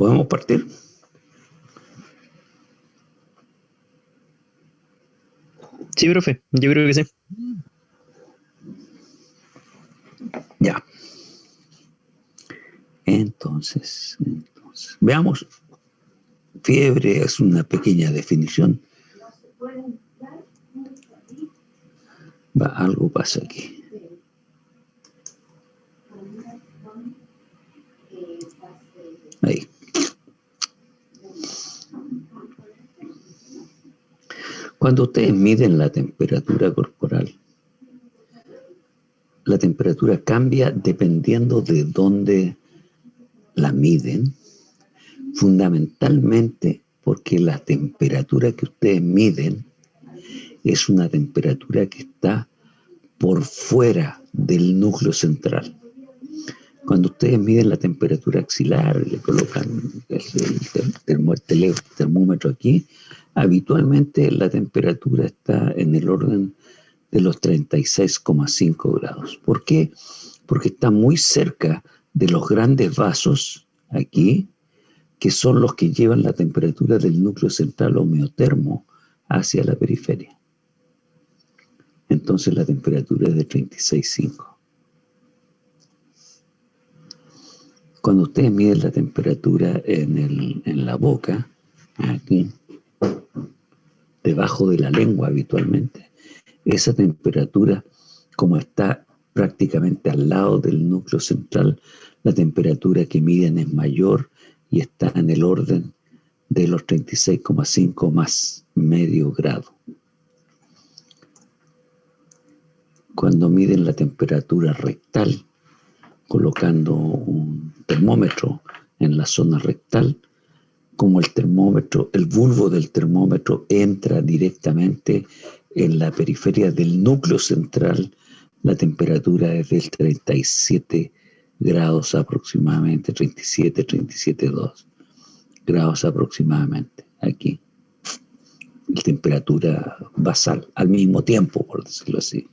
¿Podemos partir? Sí, profe, yo creo que sí. Ya. Entonces, veamos. Fiebre es una pequeña definición. Algo pasa aquí. Ahí. Cuando ustedes miden la temperatura corporal, la temperatura cambia dependiendo de dónde la miden, fundamentalmente porque la temperatura que ustedes miden es una temperatura que está por fuera del núcleo central. Cuando ustedes miden la temperatura axilar, le colocan el termómetro aquí, habitualmente la temperatura está en el orden de los 36,5 grados. ¿Por qué? Porque está muy cerca de los grandes vasos aquí, que son los que llevan la temperatura del núcleo central o meotermo hacia la periferia. Entonces la temperatura es de 36,5. Cuando ustedes miden la temperatura en la boca, aquí, debajo de la lengua habitualmente, esa temperatura, como está prácticamente al lado del núcleo central, la temperatura que miden es mayor y está en el orden de los 36,5 más medio grado. Cuando miden la temperatura rectal, colocando un termómetro en la zona rectal, como el bulbo del termómetro entra directamente en la periferia del núcleo central, la temperatura es del 37 grados aproximadamente, 37,2 grados aproximadamente, aquí. La temperatura basal, al mismo tiempo, por decirlo así.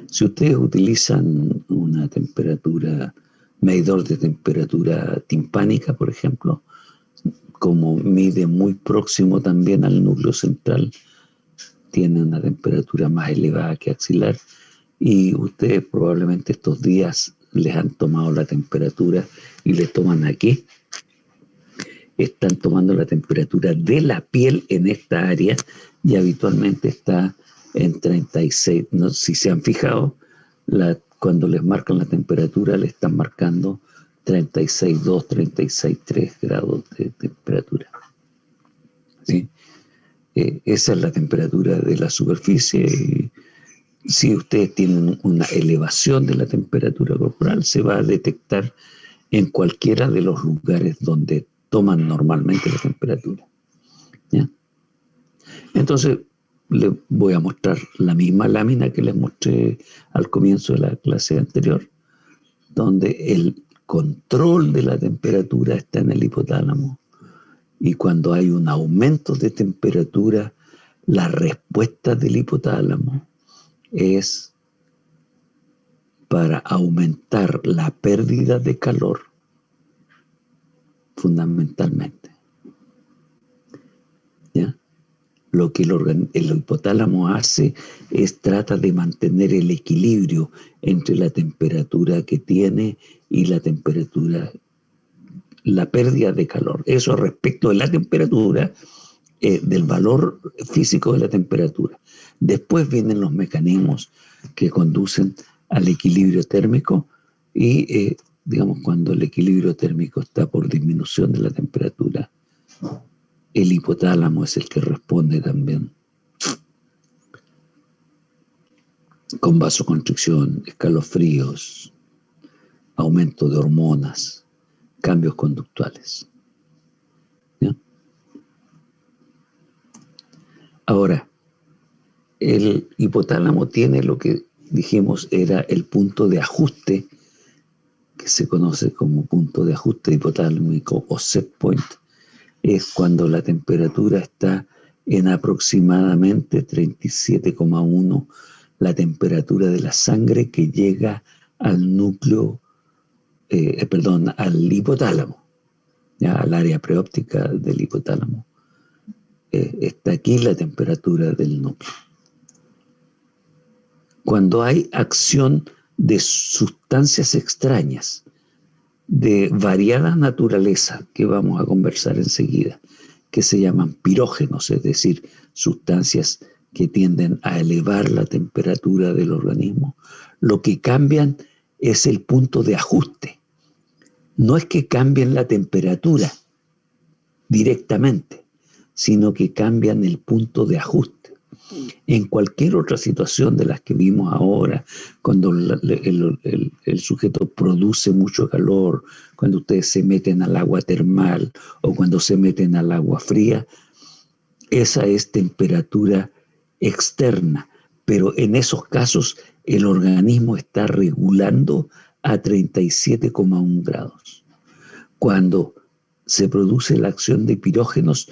Si ustedes utilizan una medidor de temperatura timpánica, por ejemplo, como mide muy próximo también al núcleo central, tiene una temperatura más elevada que axilar, y ustedes probablemente estos días les han tomado la temperatura y les toman aquí. Están tomando la temperatura de la piel en esta área y habitualmente está en 36. ¿No? Si se han fijado, cuando les marcan la temperatura, le están marcando 36,2, 36,3 grados de temperatura. ¿Sí? Esa es la temperatura de la superficie. Y si ustedes tienen una elevación de la temperatura corporal, se va a detectar en cualquiera de los lugares donde toman normalmente la temperatura. ¿Ya? Entonces, les voy a mostrar la misma lámina que les mostré al comienzo de la clase anterior, donde el control de la temperatura está en el hipotálamo, y cuando hay un aumento de temperatura, la respuesta del hipotálamo es para aumentar la pérdida de calor, fundamentalmente. ¿Ya? Lo que el hipotálamo hace es trata de mantener el equilibrio entre la temperatura que tiene y la pérdida de calor. Eso respecto de la temperatura, del valor físico de la temperatura. Después vienen los mecanismos que conducen al equilibrio térmico y, digamos, cuando el equilibrio térmico está por disminución de la temperatura, el hipotálamo es el que responde también con vasoconstricción, escalofríos, aumento de hormonas, cambios conductuales. ¿Ya? Ahora, el hipotálamo tiene lo que dijimos era el punto de ajuste, que se conoce como punto de ajuste hipotálámico o set point. Es cuando la temperatura está en aproximadamente 37,1, la temperatura de la sangre que llega al núcleo, al hipotálamo. ya al área preóptica del hipotálamo. Está aquí la temperatura del núcleo. Cuando hay acción de sustancias extrañas de variada naturaleza, que vamos a conversar enseguida, que se llaman pirógenos, es decir, sustancias que tienden a elevar la temperatura del organismo, lo que cambian es el punto de ajuste. No es que cambien la temperatura directamente, sino que cambian el punto de ajuste. En cualquier otra situación de las que vimos ahora, cuando el sujeto produce mucho calor, cuando ustedes se meten al agua termal o cuando se meten al agua fría, esa es temperatura externa, pero en esos casos el organismo está regulando a 37,1 grados. Cuando se produce la acción de pirógenos,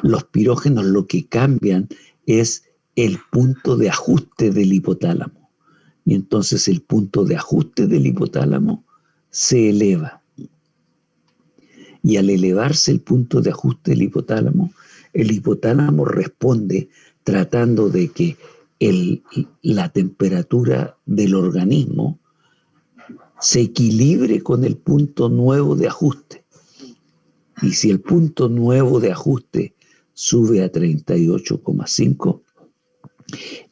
los pirógenos lo que cambian es el punto de ajuste del hipotálamo. Y entonces el punto de ajuste del hipotálamo se eleva. Y al elevarse el punto de ajuste del hipotálamo, el hipotálamo responde tratando de que la temperatura del organismo se equilibre con el punto nuevo de ajuste. Y si el punto nuevo de ajuste sube a 38,5,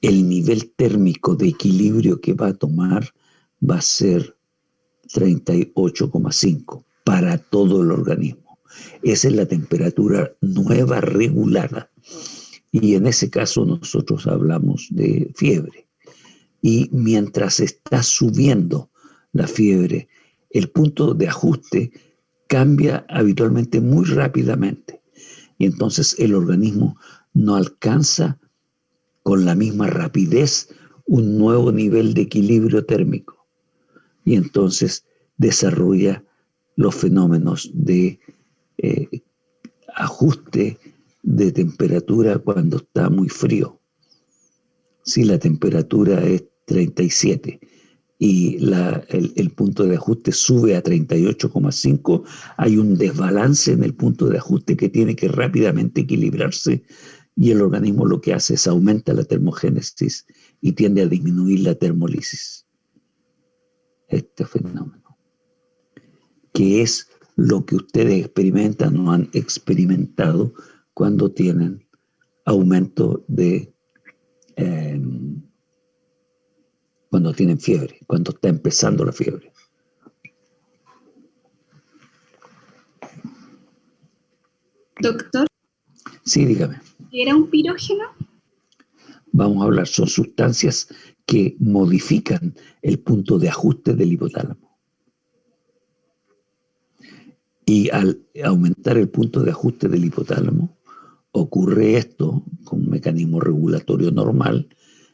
el nivel térmico de equilibrio que va a tomar va a ser 38,5 para todo el organismo. Esa es la temperatura nueva regulada. Y en ese caso nosotros hablamos de fiebre. Y mientras está subiendo la fiebre, el punto de ajuste cambia habitualmente muy rápidamente. Y entonces el organismo no alcanza con la misma rapidez un nuevo nivel de equilibrio térmico. Y entonces desarrolla los fenómenos de ajuste de temperatura cuando está muy frío. Si la temperatura es 37 y el punto de ajuste sube a 38,5, hay un desbalance en el punto de ajuste que tiene que rápidamente equilibrarse y el organismo lo que hace es aumenta la termogénesis y tiende a disminuir la termólisis. Este fenómeno, que es lo que ustedes experimentan o han experimentado cuando tienen aumento de cuando tienen fiebre, cuando está empezando la fiebre. Doctor, Sí, dígame. ¿era un pirógeno? Vamos a hablar, son sustancias que modifican el punto de ajuste del hipotálamo. Y al aumentar el punto de ajuste del hipotálamo, ocurre esto con un mecanismo regulatorio normal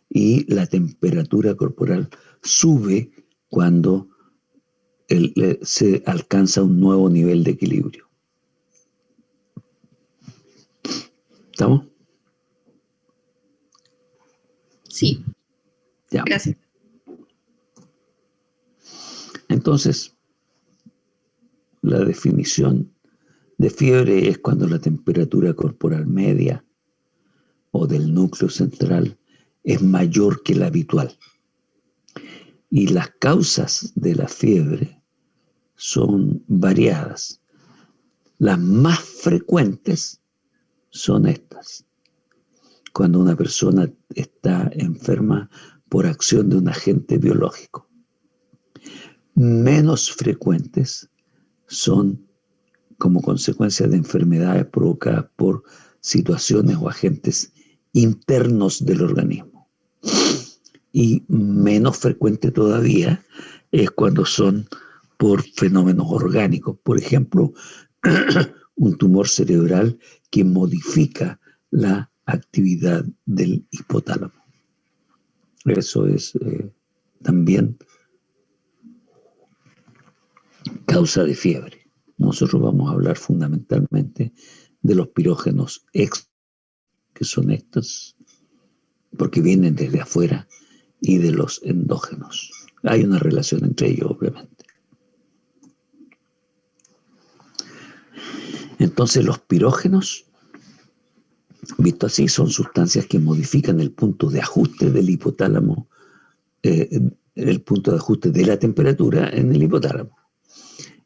y la temperatura corporal sube cuando se alcanza un nuevo nivel de equilibrio. ¿Estamos? Sí. Ya. Gracias. Entonces, la definición de fiebre es cuando la temperatura corporal media o del núcleo central es mayor que la habitual. Y las causas de la fiebre son variadas. Las más frecuentes son estas. Cuando una persona está enferma por acción de un agente biológico. Menos frecuentes son como consecuencia de enfermedades provocadas por situaciones o agentes internos del organismo. Y menos frecuente todavía es cuando son por fenómenos orgánicos. Por ejemplo, un tumor cerebral que modifica la actividad del hipotálamo. Eso es también causa de fiebre. Nosotros vamos a hablar fundamentalmente de los pirógenos que son estos, porque vienen desde afuera, y de los endógenos. Hay una relación entre ellos, obviamente. Entonces los pirógenos, visto así, son sustancias que modifican el punto de ajuste del hipotálamo, el punto de ajuste de la temperatura en el hipotálamo.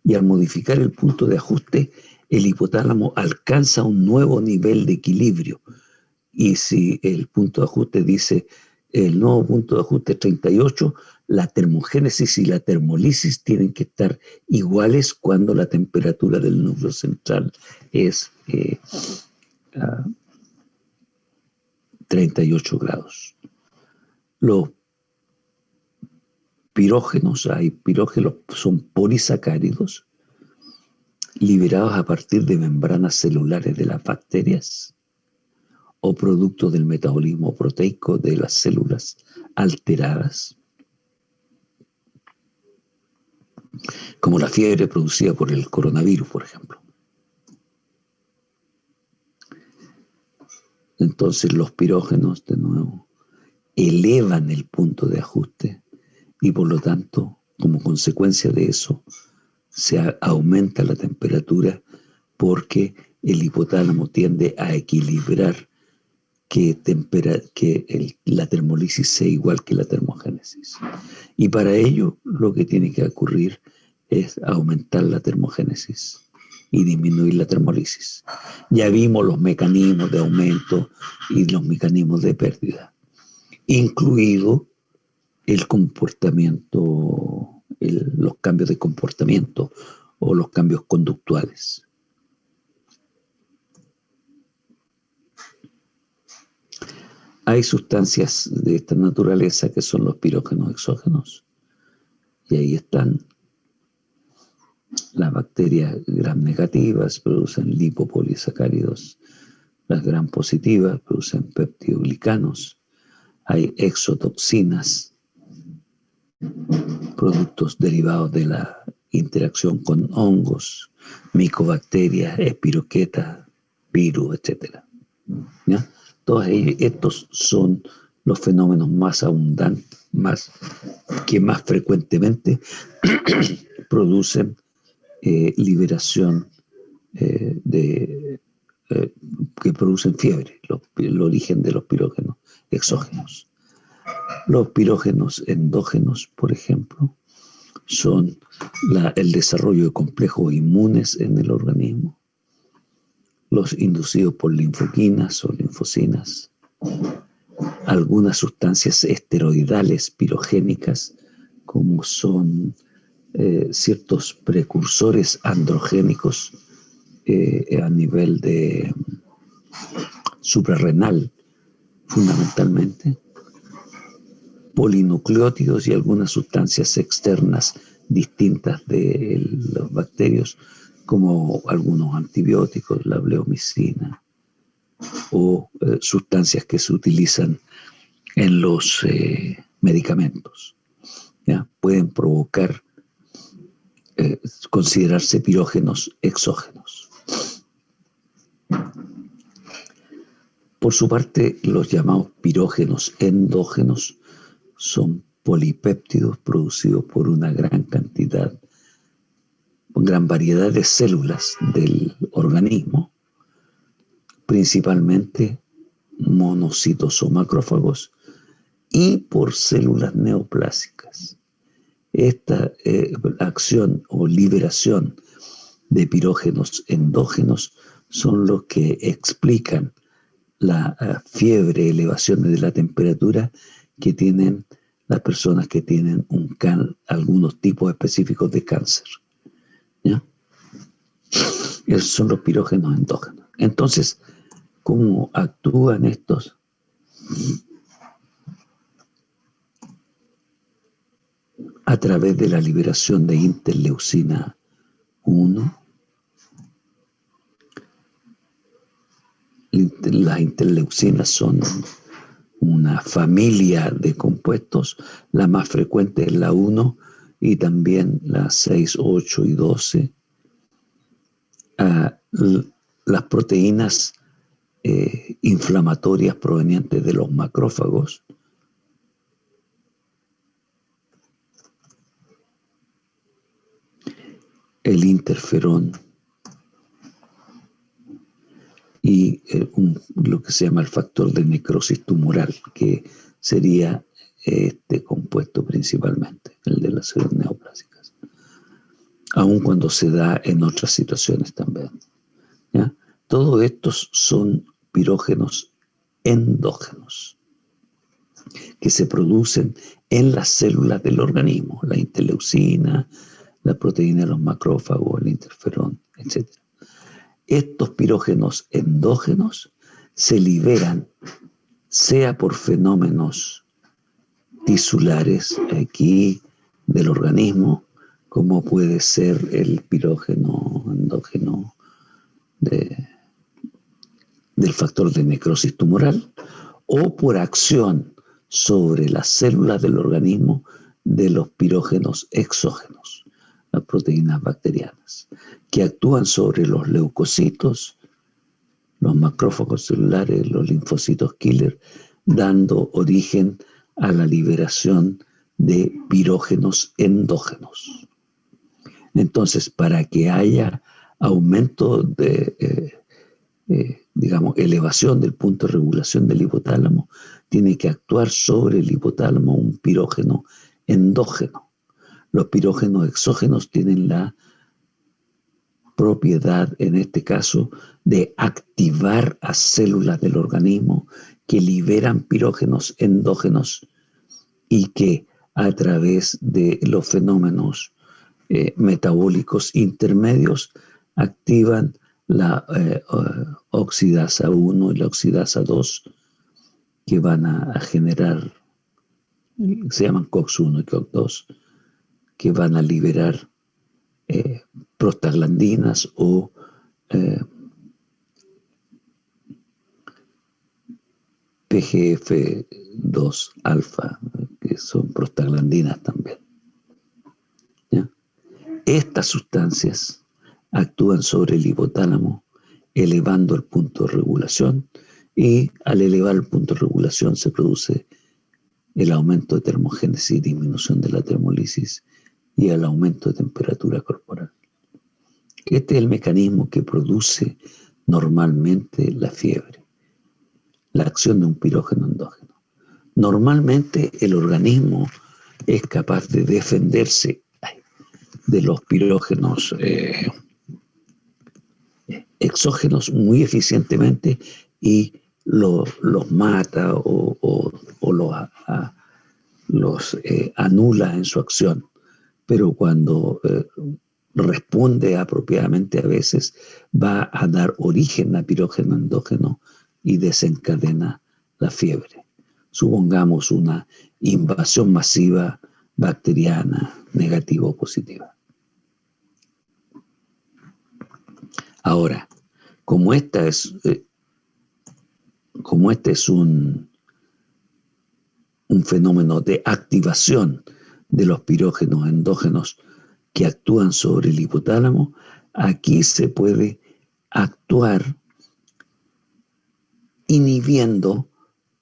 Y al modificar el punto de ajuste, el hipotálamo alcanza un nuevo nivel de equilibrio. Y si el punto de ajuste dice el nuevo punto de ajuste es 38, la termogénesis y la termolisis tienen que estar iguales cuando la temperatura del núcleo central es 38 grados. Los pirógenos son polisacáridos liberados a partir de membranas celulares de las bacterias o producto del metabolismo proteico de las células alteradas, como la fiebre producida por el coronavirus, por ejemplo. Entonces los pirógenos, de nuevo, elevan el punto de ajuste y por lo tanto, como consecuencia de eso, se aumenta la temperatura porque el hipotálamo tiende a equilibrar que la termolisis sea igual que la termogénesis. Y para ello lo que tiene que ocurrir es aumentar la termogénesis y disminuir la termolisis. Ya vimos los mecanismos de aumento y los mecanismos de pérdida, incluido el comportamiento, los cambios de comportamiento o los cambios conductuales. Hay sustancias de esta naturaleza que son los pirógenos exógenos. Y ahí están. Las bacterias gram negativas producen lipopolisacáridos. Las gram positivas producen peptidoglicanos. Hay exotoxinas, productos derivados de la interacción con hongos, micobacterias, espiroquetas, virus, etc. ¿Ya? Todos estos son los fenómenos más abundantes, que más frecuentemente producen liberación que producen fiebre, el origen de los pirógenos exógenos. Los pirógenos endógenos, por ejemplo, son el desarrollo de complejos inmunes en el organismo, los inducidos por linfoquinas o linfocinas, algunas sustancias esteroidales pirogénicas, como son ciertos precursores androgénicos a nivel de suprarrenal, fundamentalmente, polinucleótidos y algunas sustancias externas distintas de los bacterios, como algunos antibióticos, la bleomicina, o sustancias que se utilizan en los medicamentos. ¿Ya? Pueden provocar, considerarse pirógenos exógenos. Por su parte, los llamados pirógenos endógenos son polipéptidos producidos por una gran variedad de células del organismo, principalmente monocitos o macrófagos, y por células neoplásicas. Esta acción o liberación de pirógenos endógenos son los que explican la fiebre, elevaciones de la temperatura que tienen las personas que tienen algunos tipos específicos de cáncer. ¿Ya? Esos son los pirógenos endógenos. Entonces, ¿cómo actúan estos? A través de la liberación de interleucina 1. Las interleucinas son una familia de compuestos. La más frecuente es la 1 y también las 6, 8 y 12. Las proteínas inflamatorias provenientes de los macrófagos, el interferón, y lo que se llama el factor de necrosis tumoral, que sería este compuesto principalmente, el de las células neoplásicas, aun cuando se da en otras situaciones también, ¿ya? Todos estos son pirógenos endógenos que se producen en las células del organismo, la interleucina, la proteína de los macrófagos, el interferón, etc. Estos pirógenos endógenos se liberan, sea por fenómenos tisulares aquí del organismo, como puede ser el pirógeno endógeno del factor de necrosis tumoral, o por acción sobre las células del organismo de los pirógenos exógenos, las proteínas bacterianas, que actúan sobre los leucocitos, los macrófagos celulares, los linfocitos killer, dando origen a la liberación de pirógenos endógenos. Entonces, para que haya aumento de, elevación del punto de regulación del hipotálamo, tiene que actuar sobre el hipotálamo un pirógeno endógeno. Los pirógenos exógenos tienen la propiedad, en este caso, de activar a células del organismo que liberan pirógenos endógenos y que a través de los fenómenos metabólicos intermedios activan la oxidasa 1 y la oxidasa 2, que van a generar, se llaman COX-1 y COX-2, que van a liberar prostaglandinas o PGF2 alfa, que son prostaglandinas también, ¿ya? Estas sustancias actúan sobre el hipotálamo, elevando el punto de regulación, y al elevar el punto de regulación se produce el aumento de termogénesis y disminución de la termólisis y el aumento de temperatura corporal. Este es el mecanismo que produce normalmente la fiebre, la acción de un pirógeno endógeno. Normalmente el organismo es capaz de defenderse de los pirógenos exógenos muy eficientemente y los mata o los anula en su acción. Pero cuando responde apropiadamente, a veces va a dar origen a pirógeno endógeno y desencadena la fiebre. Supongamos una invasión masiva bacteriana, negativa o positiva. Ahora, como este es un fenómeno de activación de los pirógenos endógenos que actúan sobre el hipotálamo, aquí se puede actuar inhibiendo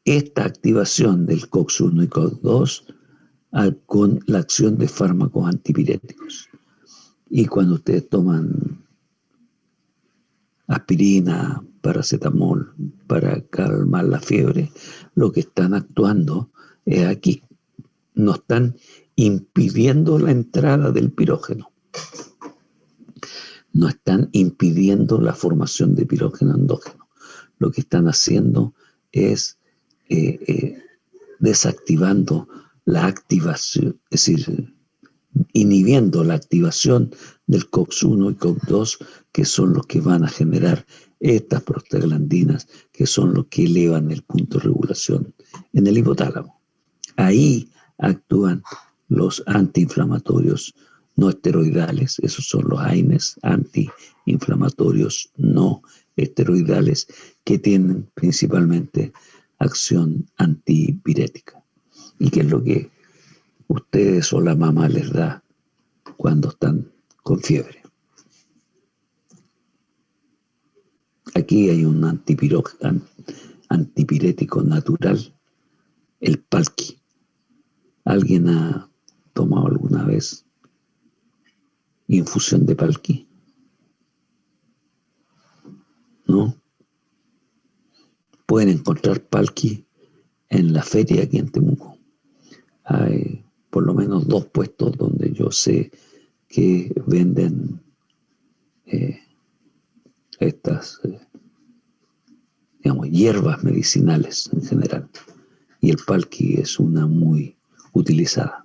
esta activación del COX-1 y COX-2 con la acción de fármacos antipiréticos. Y cuando ustedes toman aspirina, paracetamol para calmar la fiebre, lo que están actuando es aquí. No están impidiendo la entrada del pirógeno. No están impidiendo la formación de pirógeno endógeno. Lo que están haciendo es desactivando la activación, es decir, inhibiendo la activación del COX-1 y COX-2, que son los que van a generar estas prostaglandinas, que son los que elevan el punto de regulación en el hipotálamo. Ahí actúan los antiinflamatorios no esteroidales, esos son los AINES, antiinflamatorios no esteroidales, que tienen principalmente acción antipirética. ¿Y qué es lo que ustedes o la mamá les da cuando están con fiebre? Aquí hay un antipirético natural, el Palki. ¿Alguien ha tomado alguna vez infusión de Palki? ¿No? pueden encontrar palki en la feria aquí en Temuco. Hay por lo menos 2 puestos donde yo sé que venden estas, digamos, hierbas medicinales en general. Y el palki es una muy utilizada.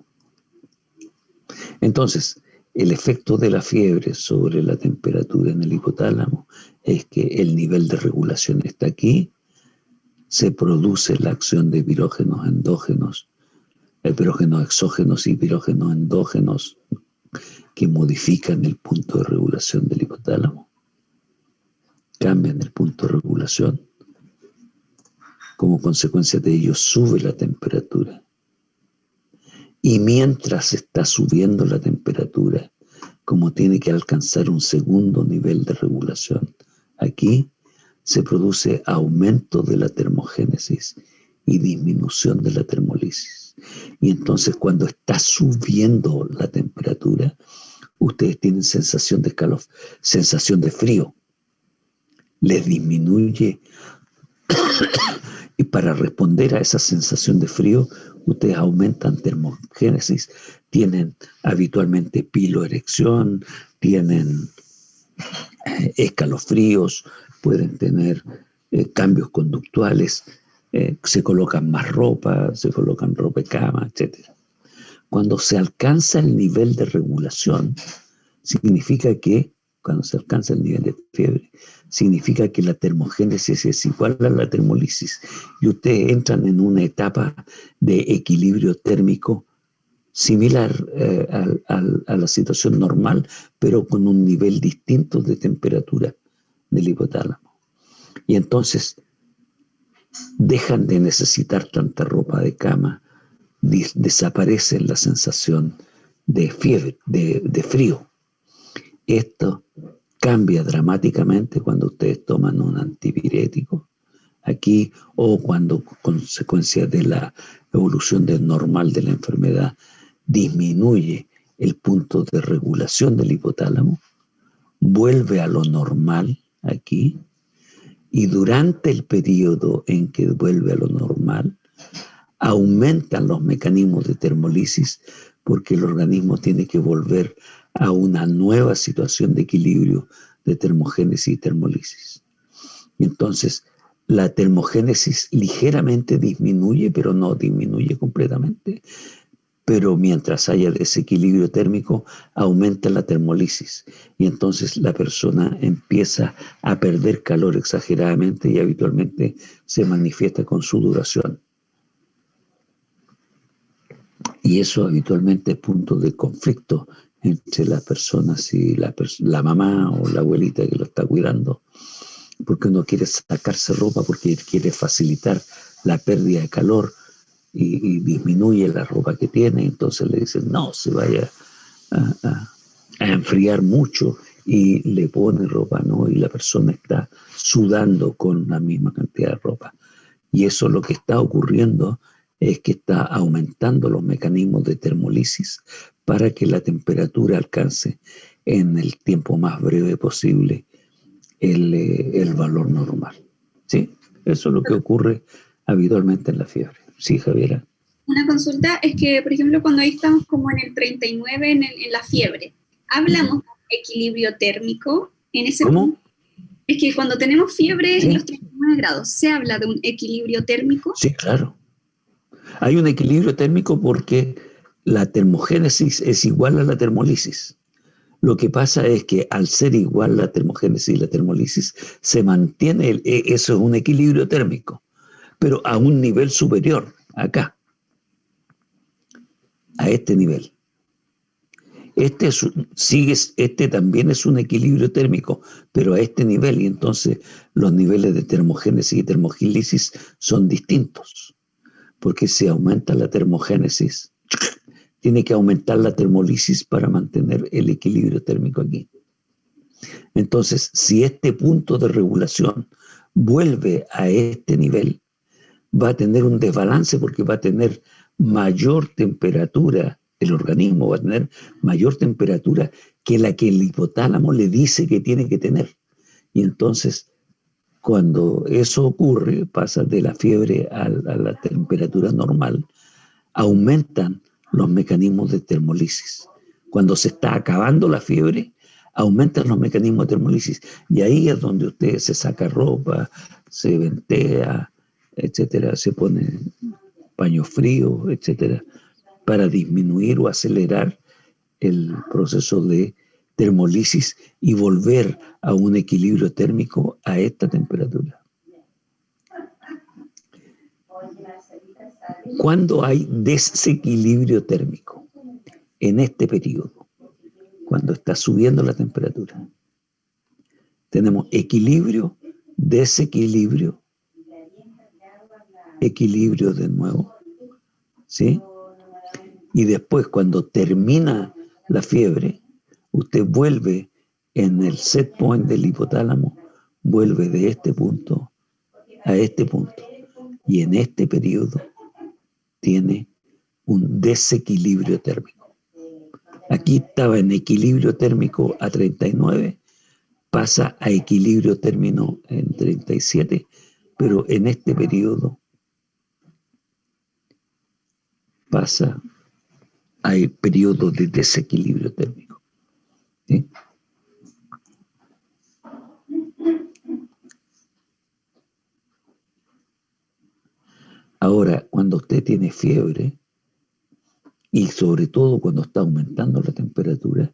Entonces, el efecto de la fiebre sobre la temperatura en el hipotálamo es que el nivel de regulación está aquí, se produce la acción de pirógenos endógenos, pirógenos exógenos y pirógenos endógenos que modifican el punto de regulación del hipotálamo, cambian el punto de regulación. Como consecuencia de ello sube la temperatura. Y mientras está subiendo la temperatura, como tiene que alcanzar un segundo nivel de regulación, aquí se produce aumento de la termogénesis y disminución de la termolisis. Y entonces cuando está subiendo la temperatura, ustedes tienen sensación de calor, sensación de frío. Les disminuye. Y para responder a esa sensación de frío, ustedes aumentan termogénesis, tienen habitualmente piloerección, tienen escalofríos, pueden tener cambios conductuales, se colocan más ropa, se colocan ropa de cama, etc. Cuando se alcanza el nivel de regulación, significa que, cuando se alcanza el nivel de fiebre, significa que la termogénesis es igual a la termolisis y ustedes entran en una etapa de equilibrio térmico similar a la situación normal, pero con un nivel distinto de temperatura del hipotálamo. Y entonces dejan de necesitar tanta ropa de cama, desaparece la sensación de fiebre, de frío. Esto cambia dramáticamente cuando ustedes toman un antipirético aquí o cuando, consecuencia de la evolución normal de la enfermedad, disminuye el punto de regulación del hipotálamo, vuelve a lo normal aquí, y durante el periodo en que vuelve a lo normal, aumentan los mecanismos de termolisis porque el organismo tiene que volver a una nueva situación de equilibrio de termogénesis y termolisis. Y entonces la termogénesis ligeramente disminuye, pero no disminuye completamente. Pero mientras haya desequilibrio térmico, aumenta la termolisis. Y entonces la persona empieza a perder calor exageradamente y habitualmente se manifiesta con sudoración. Y eso habitualmente es punto de conflicto entre las personas y la mamá o la abuelita que lo está cuidando, porque uno quiere sacarse ropa porque quiere facilitar la pérdida de calor y disminuye la ropa que tiene, entonces le dicen no, se vaya a enfriar mucho y le pone ropa, ¿no? Y la persona está sudando con la misma cantidad de ropa. Y eso lo que está ocurriendo es que está aumentando los mecanismos de termolisis para que la temperatura alcance en el tiempo más breve posible el valor normal. ¿Sí? Eso es lo que ocurre habitualmente en la fiebre. Sí, Javiera. Una consulta es que, por ejemplo, cuando ahí estamos como en el 39 en la fiebre, ¿hablamos de equilibrio térmico en ese ¿Cómo? punto? Es que cuando tenemos fiebre ¿Sí? en los 39 grados, ¿se habla de un equilibrio térmico? Sí, claro. Hay un equilibrio térmico porque la termogénesis es igual a la termolisis. Lo que pasa es que al ser igual la termogénesis y la termolisis, se mantiene, eso es un equilibrio térmico, pero a un nivel superior, acá, a este nivel. Este también es un equilibrio térmico, pero a este nivel, y entonces los niveles de termogénesis y termogélisis son distintos, porque si aumenta la termogénesis, tiene que aumentar la termolisis para mantener el equilibrio térmico aquí. Entonces, si este punto de regulación vuelve a este nivel, va a tener un desbalance porque va a tener mayor temperatura, el organismo va a tener mayor temperatura que la que el hipotálamo le dice que tiene que tener. Y entonces, Cuando eso ocurre, pasa de la fiebre a la temperatura normal, aumentan los mecanismos de termolisis. Cuando se está acabando la fiebre, aumentan los mecanismos de termolisis. Y ahí es donde usted se saca ropa, se ventea, etcétera, se pone paño frío, etcétera, para disminuir o acelerar el proceso de termolisis y volver a un equilibrio térmico a esta temperatura. ¿Cuándo hay desequilibrio térmico? En este periodo, cuando está subiendo la temperatura. Tenemos equilibrio, desequilibrio, equilibrio de nuevo, ¿sí? Y después, cuando termina la fiebre, usted vuelve en el set point del hipotálamo, vuelve de este punto a este punto. Y en este periodo tiene un desequilibrio térmico. Aquí estaba en equilibrio térmico a 39, pasa a equilibrio térmico en 37, pero en este periodo pasa a periodo de desequilibrio térmico. ¿Sí? Ahora, cuando usted tiene fiebre, y sobre todo cuando está aumentando la temperatura,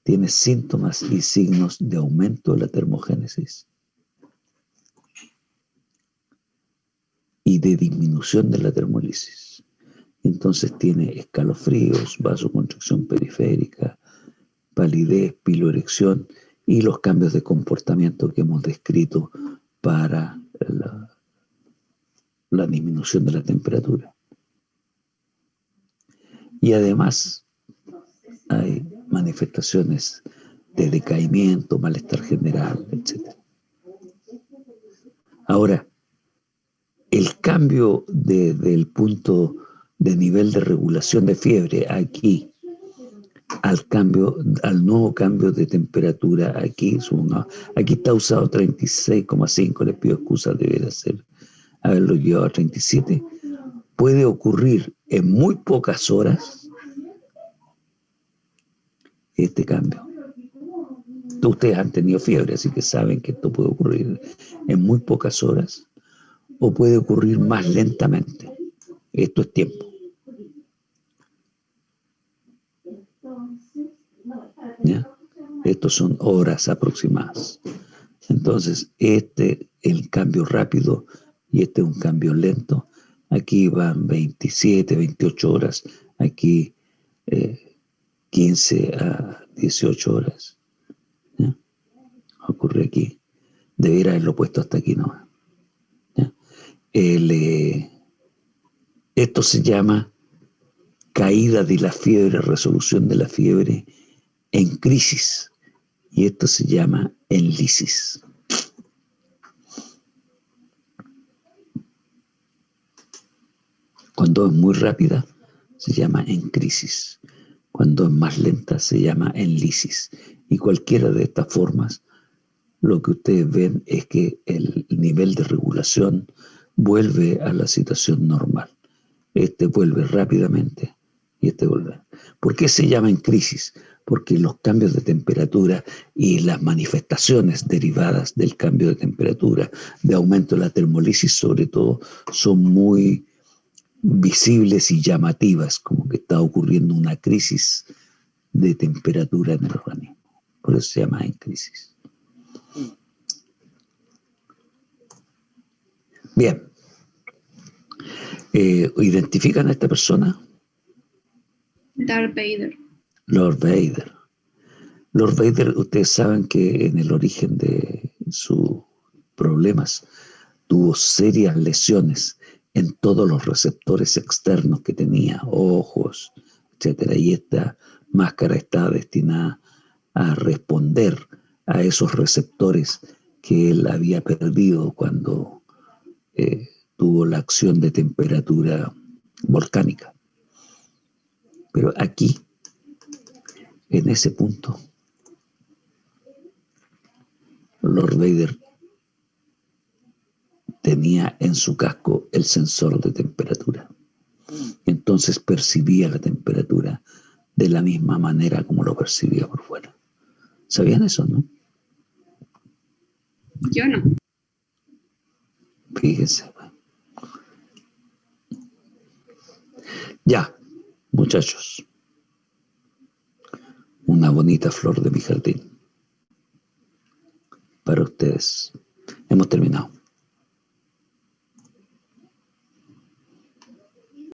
tiene síntomas y signos de aumento de la termogénesis y de disminución de la termolisis. Entonces tiene escalofríos, vasoconstricción periférica, palidez, piloerección y los cambios de comportamiento que hemos descrito para la disminución de la temperatura. Y además hay manifestaciones de decaimiento, malestar general, etc. Ahora, el cambio del punto de nivel de regulación de fiebre aquí al nuevo cambio de temperatura aquí está usado 36,5, les pido excusas, debería haberlo llevado a 37, puede ocurrir en muy pocas horas este cambio. Ustedes han tenido fiebre, así que saben que esto puede ocurrir en muy pocas horas o puede ocurrir más lentamente. Esto es tiempo. ¿Ya? Estos son horas aproximadas. Entonces, el cambio rápido y este es un cambio lento. Aquí van 27, 28 horas. Aquí 15 a 18 horas. ¿Ya? Ocurre aquí. Debería haberlo puesto hasta aquí nomás. ¿Ya? Esto se llama caída de la fiebre, resolución de la fiebre en crisis. Y esto se llama enlisis. Cuando es muy rápida, se llama en crisis. Cuando es más lenta, se llama enlisis. Y cualquiera de estas formas, lo que ustedes ven es que el nivel de regulación vuelve a la situación normal. Este vuelve rápidamente y este vuelve. ¿Por qué se llama en crisis? Porque los cambios de temperatura y las manifestaciones derivadas del cambio de temperatura, de aumento de la termolisis sobre todo, son muy visibles y llamativas, como que está ocurriendo una crisis de temperatura en el organismo. Por eso se llama en crisis. Bien. ¿Identifican a esta persona? Darth Vader. Lord Vader. Lord Vader, ustedes saben que en el origen de sus problemas tuvo serias lesiones en todos los receptores externos que tenía, ojos, etcétera. Y esta máscara está destinada a responder a esos receptores que él había perdido cuando tuvo la acción de temperatura volcánica. Pero aquí, en ese punto, Lord Vader tenía en su casco el sensor de temperatura. Entonces percibía la temperatura de la misma manera como lo percibía por fuera. ¿Sabían eso, no? Yo no. Fíjense. Ya, muchachos. Una bonita flor de mi jardín. Para ustedes. Hemos terminado.